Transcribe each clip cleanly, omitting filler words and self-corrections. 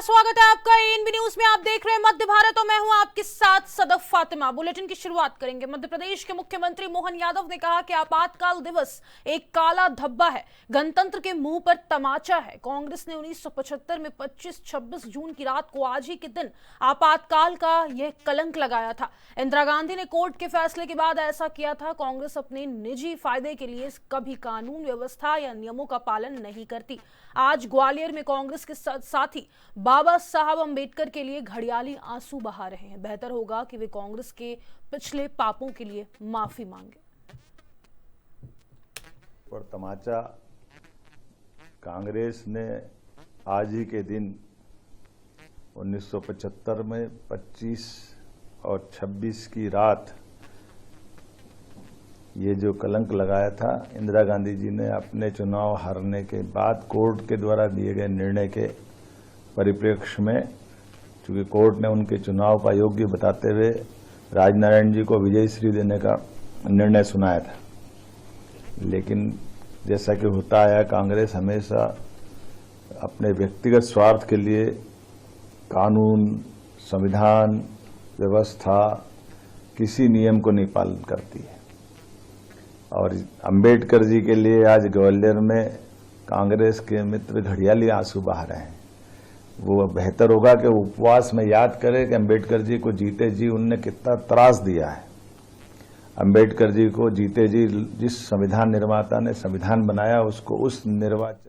स्वागत है आपका एएनबी न्यूज में। आप देख रहे हैं मध्य भारत और मैं हूं आपके साथ सदफ फातिमा। बुलेटिन की शुरुआत करेंगे। मध्य प्रदेश के मुख्यमंत्री मोहन यादव ने कहा कि आपातकाल दिवस एक काला धब्बा है, गणतंत्र के मुंह पर तमाचा है। कांग्रेस ने 1975 में 25-26 जून की रात को आज ही के दिन आपातकाल का यह कलंक लगाया था। इंदिरा गांधी ने कोर्ट के फैसले के बाद ऐसा किया था। कांग्रेस अपने निजी फायदे के लिए कभी कानून व्यवस्था या नियमों का पालन नहीं करती। आज ग्वालियर में कांग्रेस के साथी बाबा साहब अंबेडकर के लिए घड़ियाली आंसू बहा रहे हैं। बेहतर होगा कि वे कांग्रेस के पिछले पापों के लिए माफी मांगे। पर तमाचा कांग्रेस ने आज ही के दिन 1975 में 25 और 26 की रात ये जो कलंक लगाया था, इंदिरा गांधी जी ने अपने चुनाव हारने के बाद कोर्ट के द्वारा दिए गए निर्णय के परिप्रेक्ष्य में, चूंकि कोर्ट ने उनके चुनाव का योग्य बताते हुए राजनारायण जी को विजयी श्री देने का निर्णय सुनाया था। लेकिन जैसा कि होता आया, कांग्रेस हमेशा अपने व्यक्तिगत स्वार्थ के लिए कानून, संविधान, व्यवस्था, किसी नियम को नहीं पालन करती है। और अंबेडकर जी के लिए आज ग्वालियर में कांग्रेस के मित्र घड़ियाली आंसू बहा रहे हैं। वो बेहतर होगा कि उपवास में याद करें कि अंबेडकर जी को जीते जी उनने कितना त्रास दिया है। अंबेडकर जी को जीते जी जिस संविधान निर्माता ने संविधान बनाया, उसको उस निर्वाचन।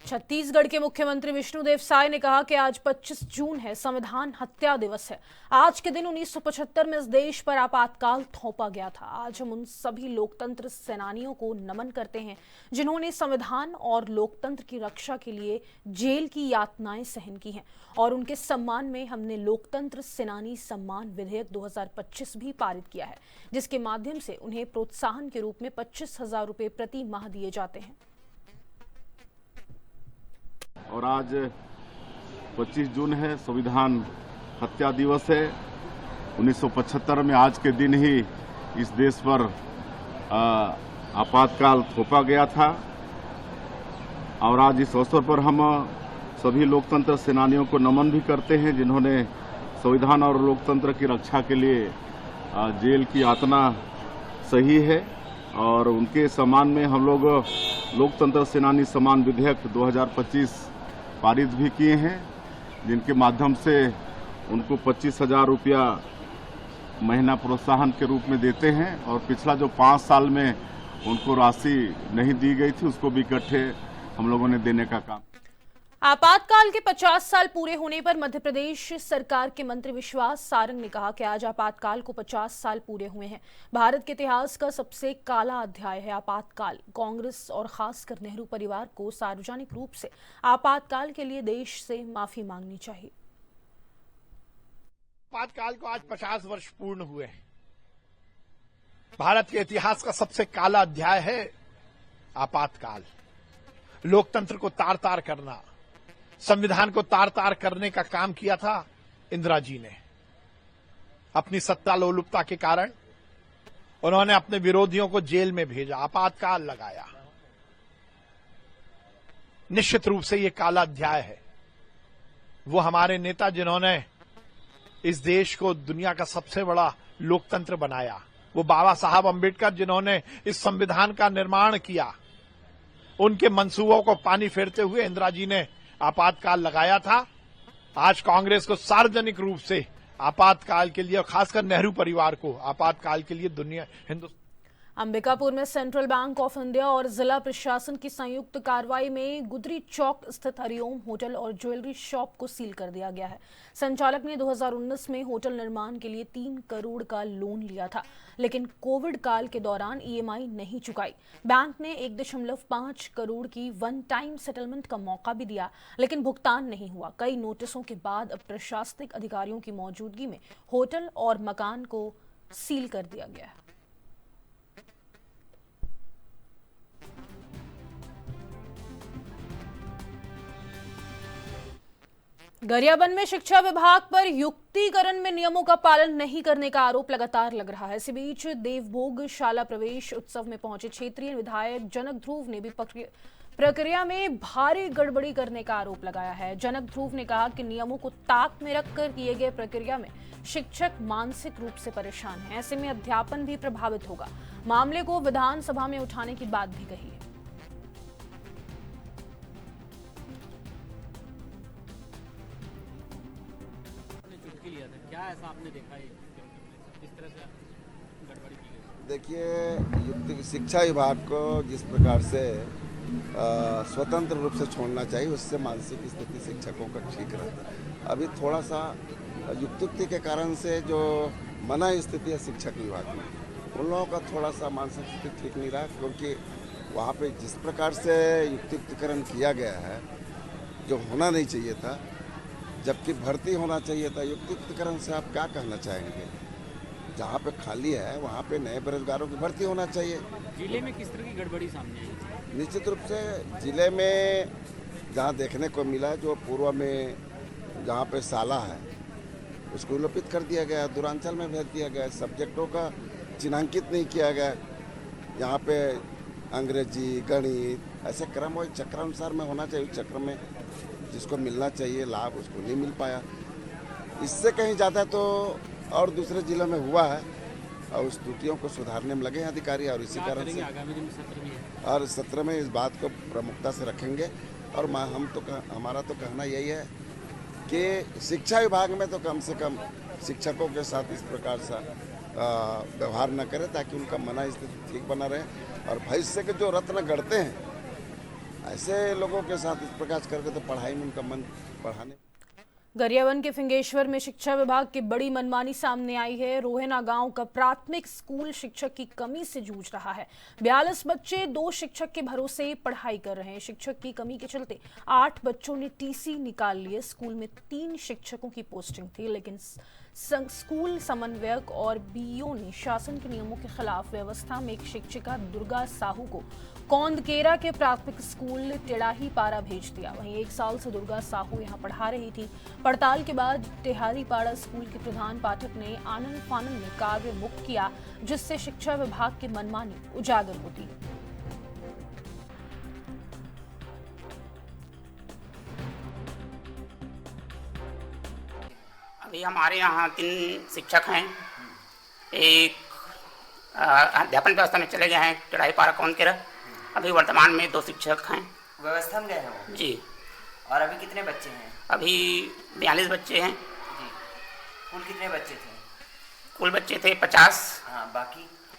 छत्तीसगढ़ के मुख्यमंत्री विष्णुदेव साय ने कहा कि आज 25 जून है, संविधान हत्या दिवस है। आज के दिन 1975 में इस देश पर आपातकाल थोपा गया था। आज हम उन सभी लोकतंत्र सेनानियों को नमन करते हैं जिन्होंने संविधान और लोकतंत्र की रक्षा के लिए जेल की यातनाएं सहन की हैं, और उनके सम्मान में हमने लोकतंत्र सेनानी सम्मान विधेयक 2025 भी पारित किया है, जिसके माध्यम से उन्हें प्रोत्साहन के रूप में 25,000 रुपये प्रति माह दिए जाते हैं। और आज 25 जून है, संविधान हत्या दिवस है। 1975 में आज के दिन ही इस देश पर आपातकाल थोपा गया था। और आज इस अवसर पर हम सभी लोकतंत्र सेनानियों को नमन भी करते हैं जिन्होंने संविधान और लोकतंत्र की रक्षा के लिए जेल की यातना सही है। और उनके सम्मान में हम लोग लोकतंत्र सेनानी सम्मान विधेयक 2025 पारित भी किए हैं, जिनके माध्यम से उनको 25,000 रुपया महीना प्रोत्साहन के रूप में देते हैं। और पिछला जो 5 साल में उनको राशि नहीं दी गई थी, उसको भी इकट्ठे हम लोगों ने देने का काम। आपातकाल के 50 साल पूरे होने पर मध्य प्रदेश सरकार के मंत्री विश्वास सारंग ने कहा कि आज आपातकाल को 50 साल पूरे हुए हैं। भारत के इतिहास का सबसे काला अध्याय है आपातकाल। कांग्रेस और खासकर नेहरू परिवार को सार्वजनिक रूप से आपातकाल के लिए देश से माफी मांगनी चाहिए। आपातकाल को आज 50 वर्ष पूर्ण हुए हैं। भारत के इतिहास का सबसे काला अध्याय है आपातकाल। लोकतंत्र को तार तार करना, संविधान को तार तार करने का काम किया था इंदिरा जी ने। अपनी सत्ता लोलुपता के कारण उन्होंने अपने विरोधियों को जेल में भेजा, आपातकाल लगाया। निश्चित रूप से ये काला अध्याय है। वो हमारे नेता जिन्होंने इस देश को दुनिया का सबसे बड़ा लोकतंत्र बनाया, वो बाबा साहब अंबेडकर जिन्होंने इस संविधान का निर्माण किया, उनके मंसूबों को पानी फेरते हुए इंदिरा जी ने आपातकाल लगाया था। आज कांग्रेस को सार्वजनिक रूप से आपातकाल के लिए, और खासकर नेहरू परिवार को आपातकाल के लिए दुनिया हिंदुस्तान। अंबिकापुर में सेंट्रल बैंक ऑफ इंडिया और जिला प्रशासन की संयुक्त कार्रवाई में गुदरी चौक स्थित हरिओम होटल और ज्वेलरी शॉप को सील कर दिया गया है। संचालक ने 2019 में होटल निर्माण के लिए 3 करोड़ का लोन लिया था, लेकिन कोविड काल के दौरान ईएमआई नहीं चुकाई। बैंक ने 1.5 करोड़ की वन टाइम सेटलमेंट का मौका भी दिया, लेकिन भुगतान नहीं हुआ। कई नोटिसों के बाद अब प्रशासनिक अधिकारियों की मौजूदगी में होटल और मकान को सील कर दिया गया है। गरियाबंद में शिक्षा विभाग पर युक्तिकरण में नियमों का पालन नहीं करने का आरोप लगातार लग रहा है। इसी बीच देवभोग शाला प्रवेश उत्सव में पहुंचे क्षेत्रीय विधायक जनक ध्रुव ने भी प्रक्रिया में भारी गड़बड़ी करने का आरोप लगाया है। जनक ध्रुव ने कहा कि नियमों को ताक में रखकर किए गए प्रक्रिया में शिक्षक मानसिक रूप से परेशान हैं। ऐसे में अध्यापन भी प्रभावित होगा। मामले को विधानसभा में उठाने की बात भी कही है। क्या ऐसा आपने देखा है इस तरह से गड़बड़ी की गई? देखिए, शिक्षा विभाग को जिस प्रकार से स्वतंत्र रूप से छोड़ना चाहिए, उससे मानसिक स्थिति शिक्षकों का ठीक रहता है। अभी थोड़ा सा युक्ति के कारण से जो मना स्थिति है शिक्षक विभाग में, उन लोगों का थोड़ा सा मानसिक स्थिति ठीक नहीं रहा, क्योंकि वहाँ पे जिस प्रकार से युक्तिकरण किया गया है जो होना नहीं चाहिए था, जबकि भर्ती होना चाहिए था। युक्तिकरण से आप क्या कहना चाहेंगे? जहाँ पे खाली है वहाँ पे नए बेरोजगारों की भर्ती होना चाहिए। जिले में किस तरह की गड़बड़ी सामने आई? निश्चित रूप से जिले में जहाँ देखने को मिला, जो पूर्व में जहाँ पे साला है उसको विलोपित कर दिया गया, दूरांचल में भेज दिया गया, सब्जेक्टों का चिन्हांकित नहीं किया गया। यहाँ पे अंग्रेजी, गणित ऐसे क्रम और चक्रानुसार में होना चाहिए। चक्र में जिसको मिलना चाहिए लाभ उसको नहीं मिल पाया। इससे कहीं ज़्यादा तो और दूसरे जिलों में हुआ है, और उस त्रुटियों को सुधारने में लगे हैं अधिकारी, और इसी कारण से आगामी दिन सत्र में है? और सत्र में इस बात को प्रमुखता से रखेंगे। और हमारा तो कहना यही है कि शिक्षा विभाग में तो कम से कम शिक्षकों के साथ इस प्रकार सा व्यवहार न करें, ताकि उनका मना स्थिति ठीक बना रहे। और भविष्य के जो रत्न गढ़ते हैं, ऐसे लोगों के साथ इस प्रकार करके तो पढ़ाई में उनका मन पढ़ाने। गरियाबंद के फिंगेश्वर में शिक्षा विभाग की बड़ी मनमानी सामने आई है। रोहेना गांव का प्राथमिक स्कूल शिक्षक की कमी से जूझ रहा है। 42 बच्चे 2 शिक्षक के भरोसे पढ़ाई कर रहे हैं। शिक्षक की कमी के चलते 8 बच्चों ने टीसी निकाल लिए। स्कूल में 3 शिक्षकों की पोस्टिंग थी, लेकिन स्कूल समन्वयक और बीईओ ने शासन के नियमों के खिलाफ व्यवस्था में एक शिक्षिका दुर्गा साहू को कौंदकेरा के प्राथमिक स्कूल टेढ़ाही पारा भेज दिया। वहीं 1 साल से दुर्गा साहू यहां पढ़ा रही थी। पड़ताल के बाद टेढ़ाही पारा स्कूल के प्रधान पाठक ने आनन फानन में कार्य मुक्त किया, जिससे शिक्षा विभाग की मनमानी उजागर होती। अभी हमारे यहाँ 3 शिक्षक हैं। एक अध्यापन व्यवस्था में चले गए हैं टेढ़ाही पारा कौंदकेरा। अभी वर्तमान में 2 शिक्षक हैं। व्यवस्था में गए हैं वो? जी। और अभी कितने बच्चे हैं? अभी 42 बच्चे हैं। जी। कुल कितने बच्चे थे? कुल बच्चे थे 50। हाँ,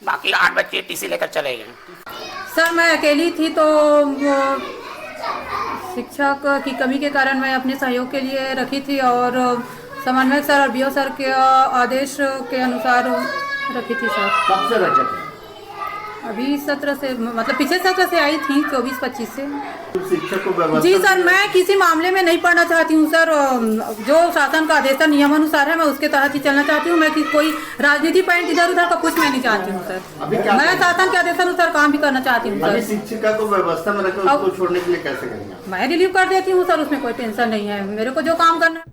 बाकी 8 बच्चे टीसी लेकर चले गए। सर, मैं अकेली थी तो शिक्षक की कमी के कारण मैं अपने सहयोग के लिए रखी थी, और समन्वयक सर और बीओ सर के आदेश के अनुसार रखी थी सर। कब से बचे थे? अभी 17 से, मतलब पिछले 17 से आई थी, 24-25 से। शिक्षक को जी सर, मैं किसी मामले में नहीं पढ़ना चाहती हूँ सर। जो शासन का आदेश नियमानुसार है, मैं उसके तहत ही चलना चाहती हूँ। मैं कोई राजनीति पॉइंट इधर उधर का कुछ मैं नहीं चाहती हूँ सर। मैं शासन के आदेशानुसार काम भी करना चाहती हूँ सर। शिक्षिका को व्यवस्था में रखकर उसको छोड़ने के लिए कैसे करेंगे? मैं रिलीव कर देती हूँ सर, उसमें कोई टेंशन नहीं है। मेरे को जो काम करना है।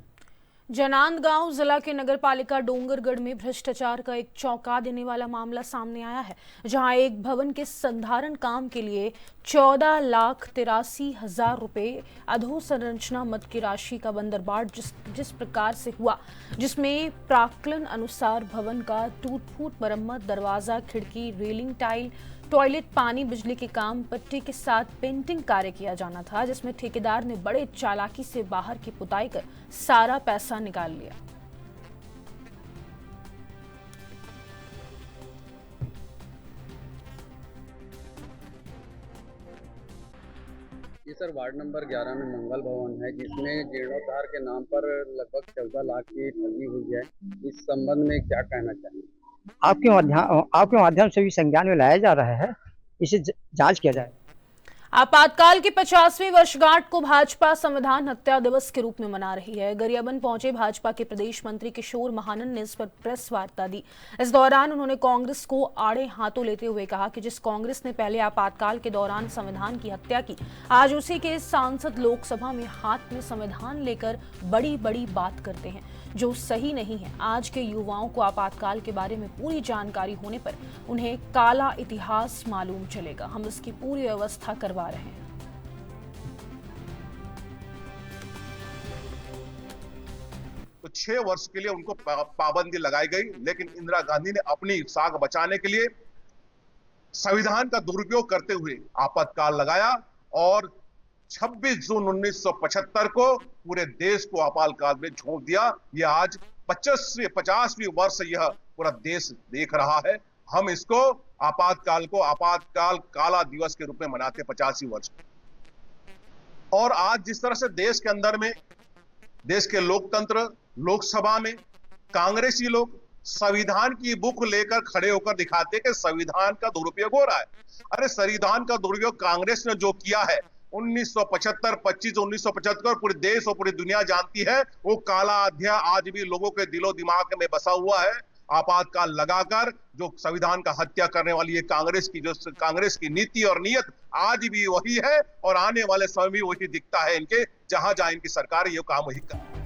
जनांदगांव जिला के नगरपालिका डोंगरगढ़ में भ्रष्टाचार का एक चौंका देने वाला मामला सामने आया है, जहां एक भवन के संधारण काम के लिए 14,83,000 रुपए अधोसंरचना मद की राशि का बंदरबाट जिस प्रकार से हुआ, जिसमें प्राक्कलन अनुसार भवन का टूट-फूट मरम्मत, दरवाजा, खिड़की, रेलिंग, टाइल, टॉयलेट, पानी, बिजली के काम, पट्टी के साथ पेंटिंग कार्य किया जाना था, जिसमें ठेकेदार ने बड़े चालाकी से बाहर की पुताई कर सारा पैसा निकाल लिया। ये सर वार्ड नंबर 11 में मंगल भवन है, जिसमें जीर्णोद्धार के नाम पर लगभग 14 लाख की ठगी हुई है। इस संबंध में क्या कहना चाहिए? आपके माध्यम से भी संज्ञान में लाया जा रहा है, इसे जांच किया जाए। आपातकाल की 50वीं वर्षगांठ को भाजपा संविधान हत्या दिवस के रूप में मना रही है। गरियाबंद पहुंचे भाजपा के प्रदेश मंत्री किशोर महानंद ने इस पर प्रेस वार्ता दी। इस दौरान उन्होंने कांग्रेस को आड़े हाथों लेते हुए कहा कि जिस कांग्रेस ने पहले आपातकाल के दौरान संविधान की हत्या की, आज उसी के सांसद लोकसभा में हाथ में संविधान लेकर बड़ी बड़ी बात करते हैं, जो सही नहीं है। आज के युवाओं को आपातकाल के बारे में पूरी जानकारी होने पर उन्हें काला इतिहास मालूम चलेगा। हम इसकी पूरी व्यवस्था करवा रहे हैं। तो 6 वर्ष के लिए उनको पाबंदी लगाई गई। लेकिन इंदिरा गांधी ने अपनी साख बचाने के लिए संविधान का दुरुपयोग करते हुए आपातकाल लगाया और 26 जून 1975 को पूरे देश को आपातकाल में झोंक दिया। यह आज 50वीं वर्ष यह पूरा देश देख रहा है। हम इसको आपातकाल काला दिवस के रूप में मनाते 50वीं वर्ष। और आज जिस तरह से देश के अंदर में, देश के लोकतंत्र, लोकसभा में कांग्रेसी लोग संविधान की बुक लेकर खड़े होकर दिखाते कि संविधान का दुरुपयोग हो रहा है। अरे संविधान का दुरुपयोग कांग्रेस ने जो किया है 1975 पूरे देश और पूरी दुनिया जानती है, वो काला अध्याय आज भी लोगों के दिलो दिमाग में बसा हुआ है। आपातकाल लगाकर जो संविधान का हत्या करने वाली है कांग्रेस की नीति और नीयत आज भी वही है और आने वाले समय भी वही दिखता है। इनके जहां इनकी सरकार ये काम वही कर